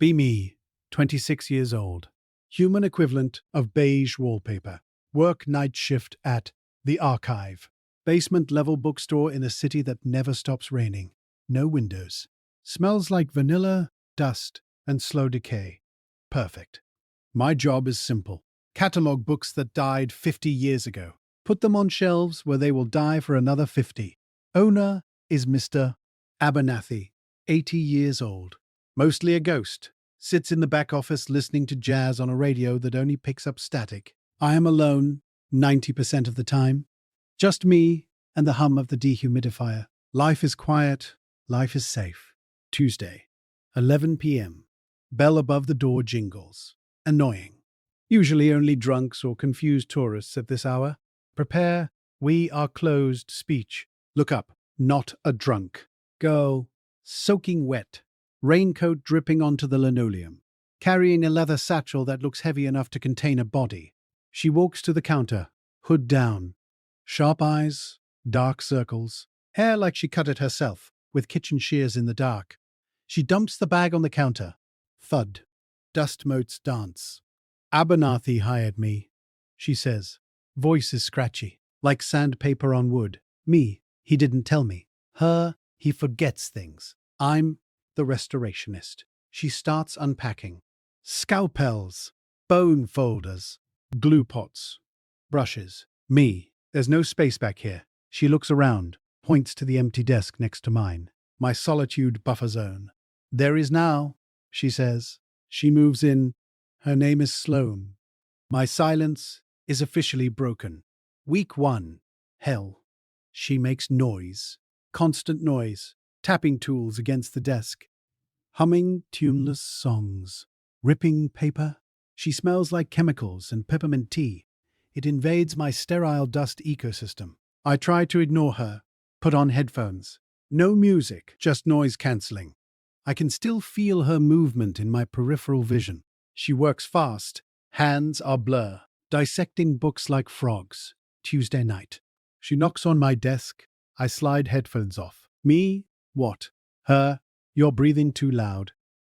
Be me, 26 years old. Human equivalent of beige wallpaper. Work night shift at The Archive. Basement level bookstore in a city that never stops raining. No windows. Smells like vanilla, dust, and slow decay. Perfect. My job is simple. Catalog books that died 50 years ago. Put them on shelves where they will die for another 50. Owner is Mr. Abernathy, 80 years old. Mostly a ghost. Sits in the back office listening to jazz on a radio that only picks up static. I am alone 90% of the time. Just me and the hum of the dehumidifier. Life is quiet. Life is safe. Tuesday, 11 p.m. Bell above the door jingles. Annoying. Usually only drunks or confused tourists at this hour. Prepare. We are closed speech. Look up. Not a drunk. Girl. Soaking wet. Raincoat dripping onto the linoleum. Carrying a leather satchel that looks heavy enough to contain a body. She walks to the counter. Hood down. Sharp eyes. Dark circles. Hair like she cut it herself, with kitchen shears in the dark. She dumps the bag on the counter. Thud. Dust motes dance. Abernathy hired me, she says. Voice is scratchy, like sandpaper on wood. Me, he didn't tell me. Her, he forgets things. I'm the restorationist. She starts unpacking. Scalpels, bone folders, glue pots, brushes. Me, there's no space back here. She looks around, points to the empty desk next to mine. My solitude buffer zone. There is now, she says. She moves in. Her name is Sloan. My silence is officially broken. Week 1. Hell. She makes noise. Constant noise. Tapping tools against the desk. Humming tuneless songs. Ripping paper. She smells like chemicals and peppermint tea. It invades my sterile dust ecosystem. I try to ignore her. Put on headphones. No music, just noise cancelling. I can still feel her movement in my peripheral vision. She works fast. Hands are blur. Dissecting books like frogs. Tuesday night. She knocks on my desk. I slide headphones off. Me? What? Her? You're breathing too loud.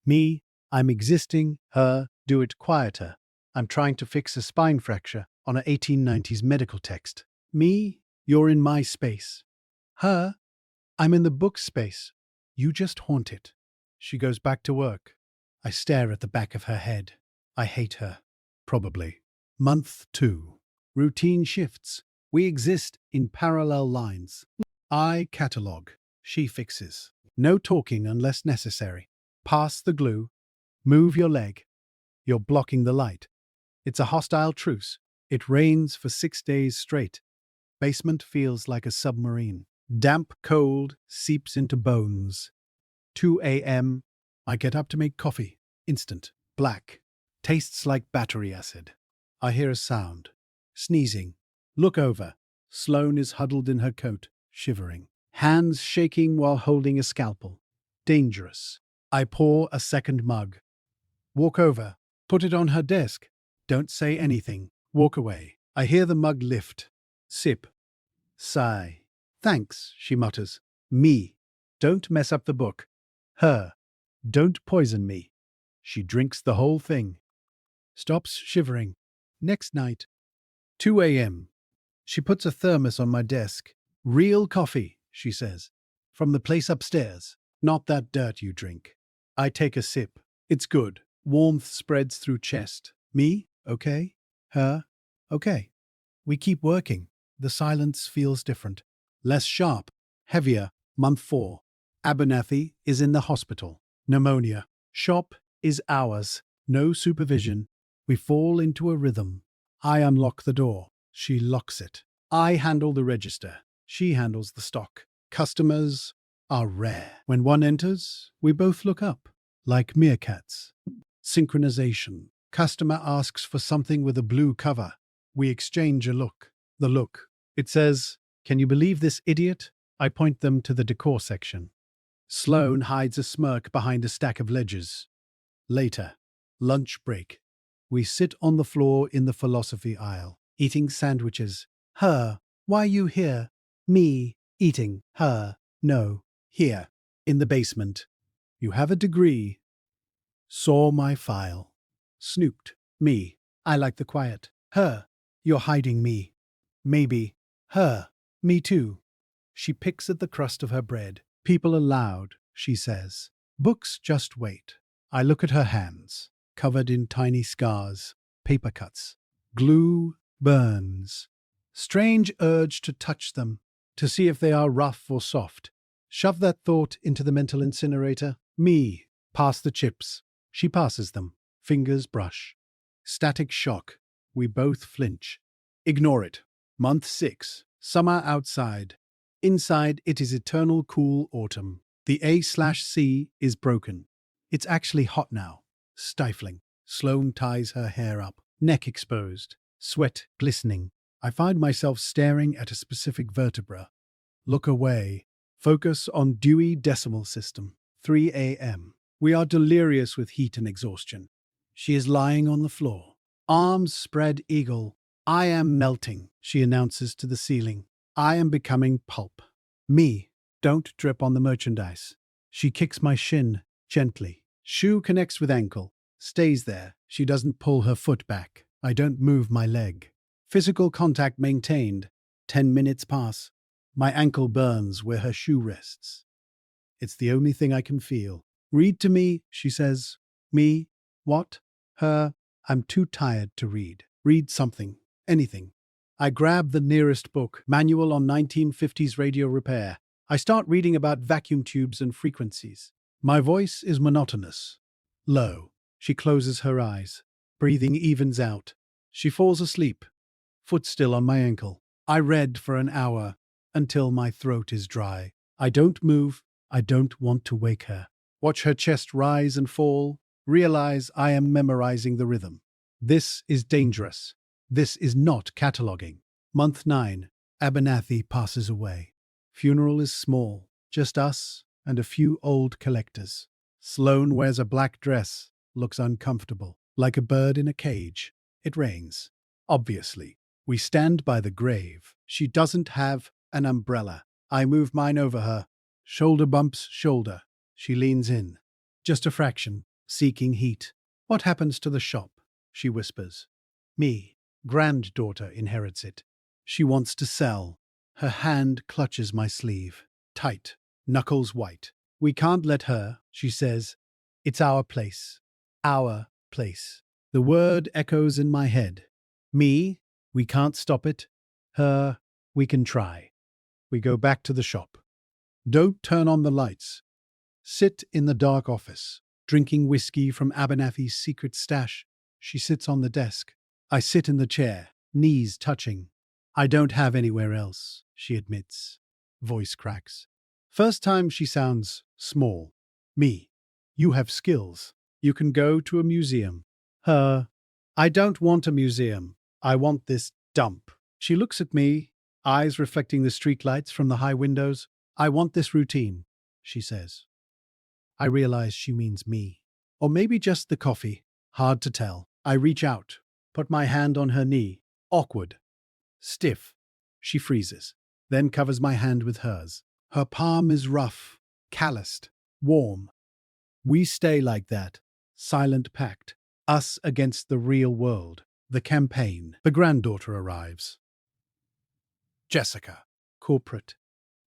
Me? I'm existing. Her? Do it quieter. I'm trying to fix a spine fracture on a 1890s medical text. Me? You're in my space. Her? I'm in the book space. You just haunt it. She goes back to work. I stare at the back of her head. I hate her. Probably. Month 2. Routine shifts. We exist in parallel lines. I catalog. She fixes. No talking unless necessary. Pass the glue. Move your leg. You're blocking the light. It's a hostile truce. It rains for 6 days straight. Basement feels like a submarine. Damp cold seeps into bones. 2 a.m. I get up to make coffee. Instant. Black. Tastes like battery acid. I hear a sound. Sneezing. Look over. Sloan is huddled in her coat, shivering. Hands shaking while holding a scalpel. Dangerous. I pour a second mug. Walk over. Put it on her desk. Don't say anything. Walk away. I hear the mug lift. Sip. Sigh. Thanks, she mutters. Me. Don't mess up the book. Her. Don't poison me. She drinks the whole thing. Stops shivering. Next night. 2 a.m. She puts a thermos on my desk. Real coffee, she says. From the place upstairs. Not that dirt you drink. I take a sip. It's good. Warmth spreads through chest. Me? Okay. Her? Okay. We keep working. The silence feels different. Less sharp. Heavier. Month 4. Abernathy is in the hospital. Pneumonia. Shop is ours. No supervision. We fall into a rhythm. I unlock the door. She locks it. I handle the register. She handles the stock. Customers are rare. When one enters, we both look up, like meerkats. Synchronization. Customer asks for something with a blue cover. We exchange a look. The look. It says, "Can you believe this idiot?" I point them to the decor section. Sloan hides a smirk behind a stack of ledgers. Later. Lunch break. We sit on the floor in the philosophy aisle, eating sandwiches. Her. Why you here? Me. Eating. Her. No. Here. In the basement. You have a degree. Saw my file. Snooped. Me. I like the quiet. Her. You're hiding me. Maybe. Her. Me too. She picks at the crust of her bread. People are loud, she says. Books just wait. I look at her hands, covered in tiny scars, paper cuts, glue, burns. Strange urge to touch them, to see if they are rough or soft. Shove that thought into the mental incinerator. Me. Pass the chips. She passes them. Fingers brush. Static shock. We both flinch. Ignore it. Month 6. Summer outside. Inside it is eternal cool autumn. The A/C is broken. It's actually hot now. Stifling. Sloan ties her hair up. Neck exposed. Sweat glistening. I find myself staring at a specific vertebra. Look away. Focus on Dewey Decimal System. 3 a.m. We are delirious with heat and exhaustion. She is lying on the floor. Arms spread eagle. I am melting, she announces to the ceiling. I am becoming pulp. Me. Don't drip on the merchandise. She kicks my shin, gently. Shoe connects with ankle. Stays there. She doesn't pull her foot back. I don't move my leg. Physical contact maintained. 10 minutes pass. My ankle burns where her shoe rests. It's the only thing I can feel. Read to me, she says. Me? What? Her? I'm too tired to read. Read something. Anything. I grab the nearest book, Manual on 1950s Radio Repair. I start reading about vacuum tubes and frequencies. My voice is monotonous. Low. She closes her eyes. Breathing evens out. She falls asleep. Foot still on my ankle. I read for an hour, until my throat is dry. I don't move. I don't want to wake her. Watch her chest rise and fall. Realize I am memorizing the rhythm. This is dangerous. This is not cataloging. Month 9. Abernathy passes away. Funeral is small. Just us and a few old collectors. Sloan wears a black dress. Looks uncomfortable. Like a bird in a cage. It rains. Obviously. We stand by the grave. She doesn't have an umbrella. I move mine over her. Shoulder bumps shoulder. She leans in. Just a fraction. Seeking heat. What happens to the shop? She whispers. Me. Granddaughter inherits it. She wants to sell. Her hand clutches my sleeve. Tight. Knuckles white. We can't let her, she says. It's our place. Our place. The word echoes in my head. Me. We can't stop it. Her. We can try. We go back to the shop. Don't turn on the lights. Sit in the dark office, drinking whiskey from Abernathy's secret stash. She sits on the desk. I sit in the chair, knees touching. I don't have anywhere else, she admits. Voice cracks. First time she sounds small. Me. You have skills. You can go to a museum. Her. I don't want a museum. I want this dump. She looks at me, eyes reflecting the streetlights from the high windows. I want this routine, she says. I realize she means me. Or maybe just the coffee. Hard to tell. I reach out, put my hand on her knee. Awkward. Stiff. She freezes, then covers my hand with hers. Her palm is rough, calloused, warm. We stay like that. Silent pact. Us against the real world. The campaign. The granddaughter arrives. Jessica. Corporate.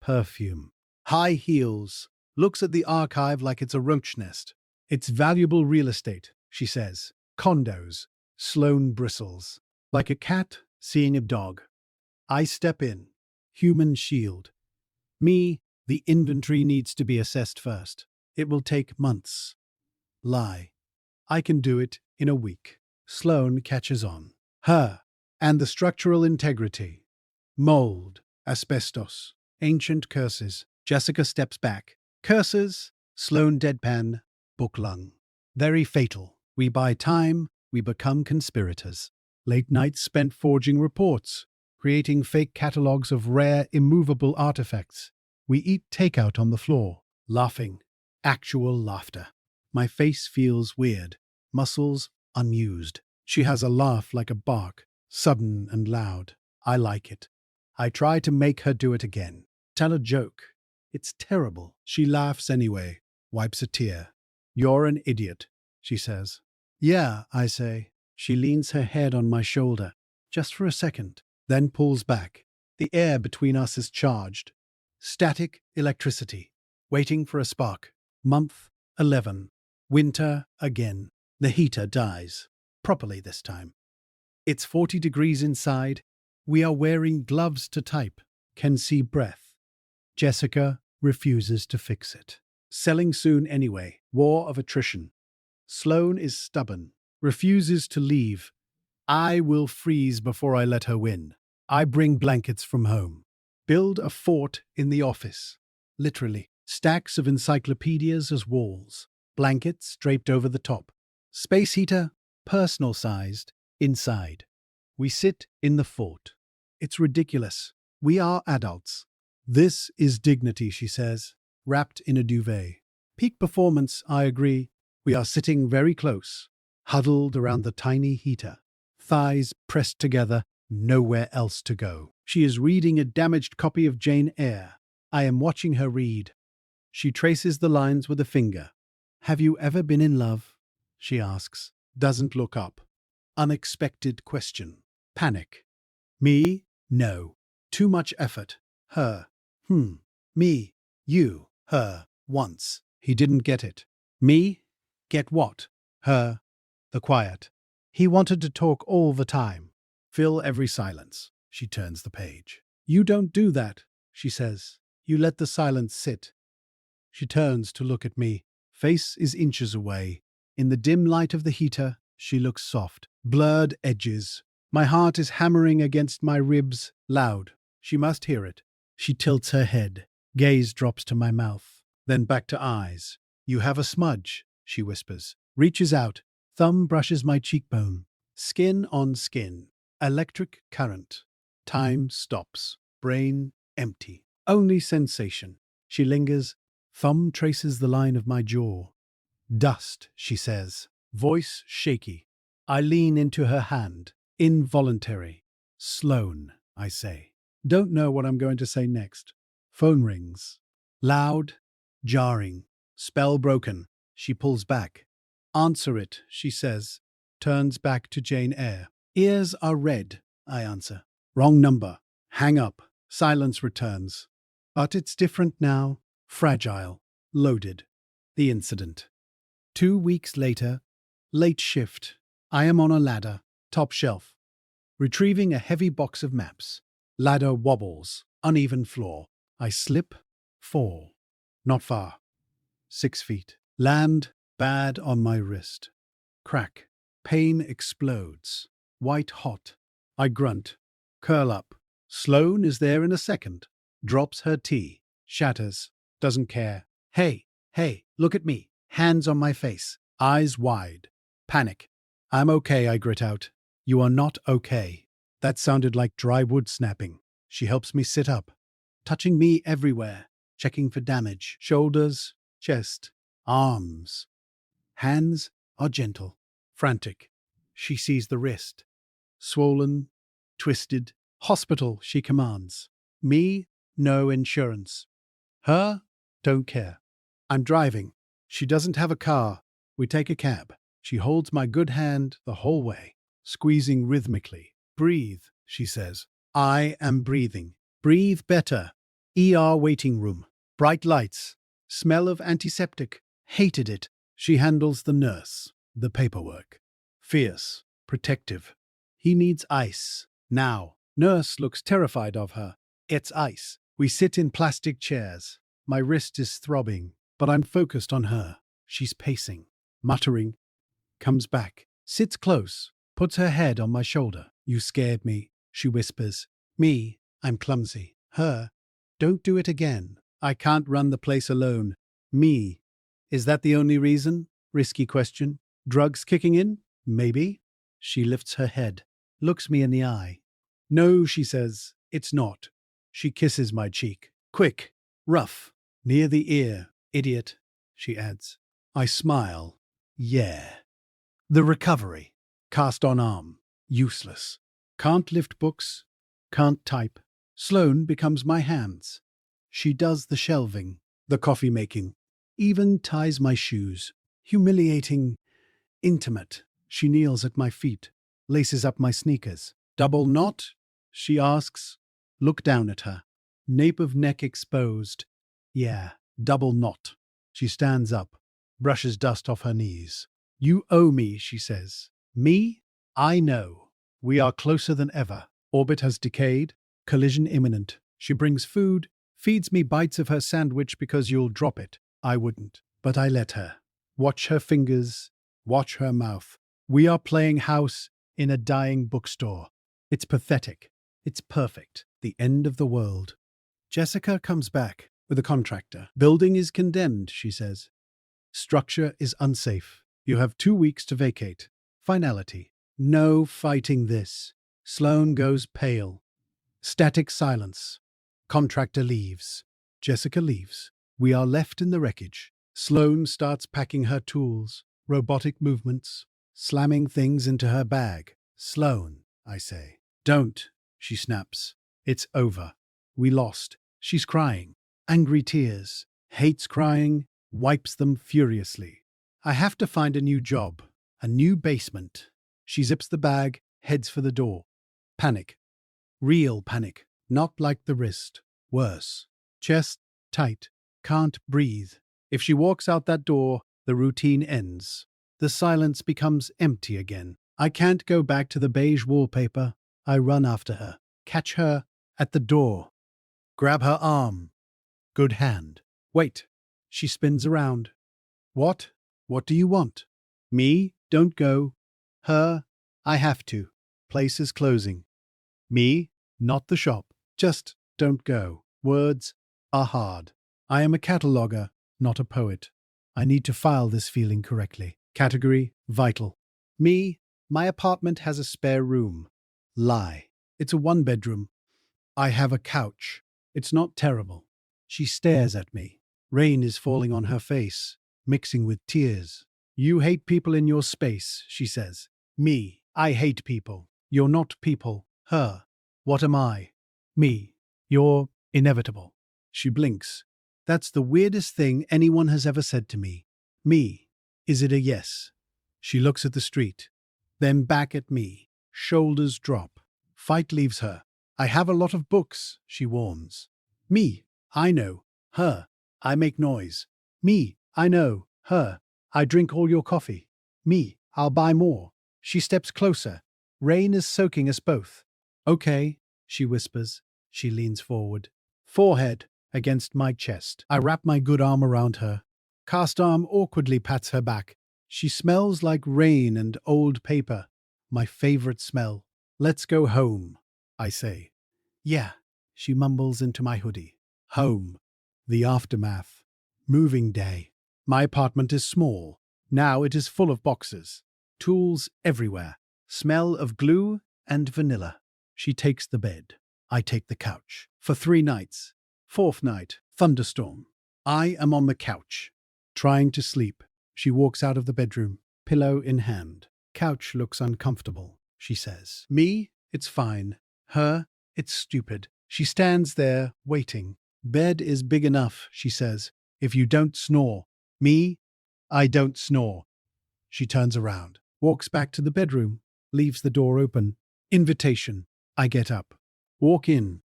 Perfume. High heels. Looks at the archive like it's a roach nest. It's valuable real estate, she says. Condos. Sloan bristles. Like a cat seeing a dog. I step in. Human shield. Me, the inventory needs to be assessed first. It will take months. Lie. I can do it in a week. Sloan catches on. Her. And the structural integrity. Mold. Asbestos. Ancient curses. Jessica steps back. Curses. Sloan deadpan. Book lung. Very fatal. We buy time. We become conspirators. Late nights spent forging reports, creating fake catalogs of rare, immovable artifacts. We eat takeout on the floor, laughing. Actual laughter. My face feels weird, muscles unused. She has a laugh like a bark, sudden and loud. I like it. I try to make her do it again. Tell a joke. It's terrible. She laughs anyway, wipes a tear. You're an idiot. she says. Yeah, I say. She leans her head on my shoulder, just for a second, then pulls back. The air between us is charged. Static electricity, waiting for a spark. Month 11. Winter again. The heater dies. Properly this time. It's 40 degrees inside. We are wearing gloves to type. Can see breath. Jessica refuses to fix it. Selling soon anyway. War of attrition. Sloan is stubborn. Refuses to leave. I will freeze before I let her win. I bring blankets from home. Build a fort in the office. Literally. Stacks of encyclopedias as walls. Blankets draped over the top. Space heater, personal-sized, inside. We sit in the fort. It's ridiculous. We are adults. This is dignity, she says, wrapped in a duvet. Peak performance, I agree. We are sitting very close, huddled around the tiny heater. Thighs pressed together, nowhere else to go. She is reading a damaged copy of Jane Eyre. I am watching her read. She traces the lines with a finger. Have you ever been in love? She asks. Doesn't look up. Unexpected question. Panic. Me? No. Too much effort. Her. Me. You. Her. Once. He didn't get it. Me? Get what? Her. The quiet. He wanted to talk all the time. Fill every silence. She turns the page. You don't do that, she says. You let the silence sit. She turns to look at me. Face is inches away. In the dim light of the heater, she looks soft. Blurred edges. My heart is hammering against my ribs, loud. She must hear it. She tilts her head. Gaze drops to my mouth. Then back to eyes. You have a smudge, she whispers. Reaches out. Thumb brushes my cheekbone. Skin on skin. Electric current. Time stops. Brain empty. Only sensation. She lingers. Thumb traces the line of my jaw. Dust, she says. Voice shaky. I lean into her hand. Involuntary. Sloan, I say. Don't know what I'm going to say next. Phone rings. Loud. Jarring. Spell broken. She pulls back. Answer it, she says. Turns back to Jane Eyre. Ears are red, I answer. Wrong number. Hang up. Silence returns. But it's different now. Fragile. Loaded. The incident. 2 weeks later. Late shift. I am on a ladder. Top shelf. Retrieving a heavy box of maps. Ladder wobbles. Uneven floor. I slip. Fall. Not far. 6 feet. Land. Bad on my wrist. Crack. Pain explodes. White hot. I grunt. Curl up. Sloan is there in a second. Drops her tea. Shatters. Doesn't care. Hey, look at me. Hands on my face. Eyes wide. Panic. I'm okay, I grit out. You are not okay. That sounded like dry wood snapping. She helps me sit up. Touching me everywhere. Checking for damage. Shoulders. Chest. Arms. Hands are gentle. Frantic. She sees the wrist. Swollen. Twisted. Hospital, she commands. Me, no insurance. Her, don't care. I'm driving. She doesn't have a car. We take a cab. She holds my good hand the whole way, squeezing rhythmically. Breathe, she says. I am breathing. Breathe better. ER waiting room. Bright lights. Smell of antiseptic. Hated it. She handles the nurse. The paperwork. Fierce. Protective. He needs ice. Now. Nurse looks terrified of her. It's ice. We sit in plastic chairs. My wrist is throbbing, but I'm focused on her. She's pacing, muttering, comes back, sits close, puts her head on my shoulder. You scared me, she whispers. Me, I'm clumsy. Her, don't do it again. I can't run the place alone. Me, is that the only reason? Risky question. Drugs kicking in? Maybe. She lifts her head, looks me in the eye. No, she says, it's not. She kisses my cheek. Quick, rough, near the ear. Idiot, she adds. I smile. Yeah. The recovery. Cast on arm. Useless. Can't lift books. Can't type. Sloan becomes my hands. She does the shelving, the coffee making, even ties my shoes. Humiliating. Intimate. She kneels at my feet, laces up my sneakers. Double knot? She asks. Look down at her. Nape of neck exposed. Yeah, double knot. She stands up, brushes dust off her knees. You owe me, she says. Me? I know. We are closer than ever. Orbit has decayed. Collision imminent. She brings food, feeds me bites of her sandwich because you'll drop it. I wouldn't, but I let her. Watch her fingers, watch her mouth. We are playing house in a dying bookstore. It's pathetic. It's perfect. The end of the world. Jessica comes back with a contractor. Building is condemned, she says. Structure is unsafe. You have 2 weeks to vacate. Finality. No fighting this. Sloan goes pale. Static silence. Contractor leaves. Jessica leaves. We are left in the wreckage. Sloan starts packing her tools, robotic movements, slamming things into her bag. Sloan, I say. Don't, she snaps. It's over. We lost. She's crying. Angry tears. Hates crying. Wipes them furiously. I have to find a new job. A new basement. She zips the bag, heads for the door. Panic. Real panic. Not like the wrist. Worse. Chest tight. Can't breathe. If she walks out that door, the routine ends. The silence becomes empty again. I can't go back to the beige wallpaper. I run after her. Catch her at the door. Grab her arm. Good hand. Wait. She spins around. What? What do you want? Me? Don't go. Her? I have to. Place is closing. Me? Not the shop. Just don't go. Words are hard. I am a cataloger, not a poet. I need to file this feeling correctly. Category, vital. Me? My apartment has a spare room. Lie. It's a 1-bedroom. I have a couch. It's not terrible. She stares at me. Rain is falling on her face, mixing with tears. You hate people in your space, she says. Me. I hate people. You're not people. Her. What am I? Me. You're inevitable. She blinks. That's the weirdest thing anyone has ever said to me. Me. Is it a yes? She looks at the street, then back at me. Shoulders drop. Fight leaves her. I have a lot of books, she warns. Me. I know. Her. I make noise. Me. I know. Her. I drink all your coffee. Me. I'll buy more. She steps closer. Rain is soaking us both. Okay, she whispers. She leans forward. Forehead against my chest. I wrap my good arm around her. Cast arm awkwardly pats her back. She smells like rain and old paper. My favorite smell. Let's go home, I say. Yeah, she mumbles into my hoodie. Home. The aftermath. Moving day. My apartment is small. Now it is full of boxes. Tools everywhere. Smell of glue and vanilla. She takes the bed. I take the couch. For 3 nights. 4th night. Thunderstorm. I am on the couch. Trying to sleep. She walks out of the bedroom. Pillow in hand. Couch looks uncomfortable, she says. Me? It's fine. Her? It's stupid. She stands there, waiting. Bed is big enough, she says, if you don't snore. Me? I don't snore. She turns around, walks back to the bedroom, leaves the door open. Invitation. I get up. Walk in.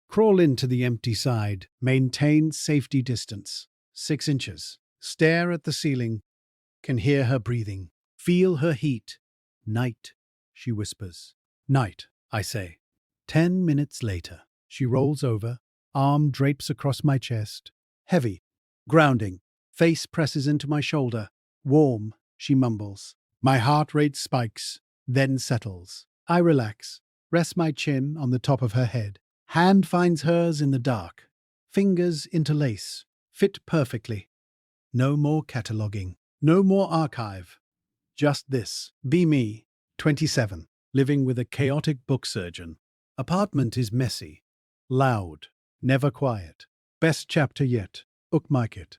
Crawl into the empty side. Maintain safety distance. 6 inches. Stare at the ceiling. Can hear her breathing. Feel her heat. Night, she whispers. Night, I say. 10 minutes later. She rolls over. Arm drapes across my chest. Heavy. Grounding. Face presses into my shoulder. Warm, she mumbles. My heart rate spikes, then settles. I relax. Rest my chin on the top of her head. Hand finds hers in the dark. Fingers interlace. Fit perfectly. No more cataloguing. No more archive. Just this. Be me. 27. Living with a chaotic book surgeon. Apartment is messy. Loud. Never quiet. Best chapter yet. Bookmark it.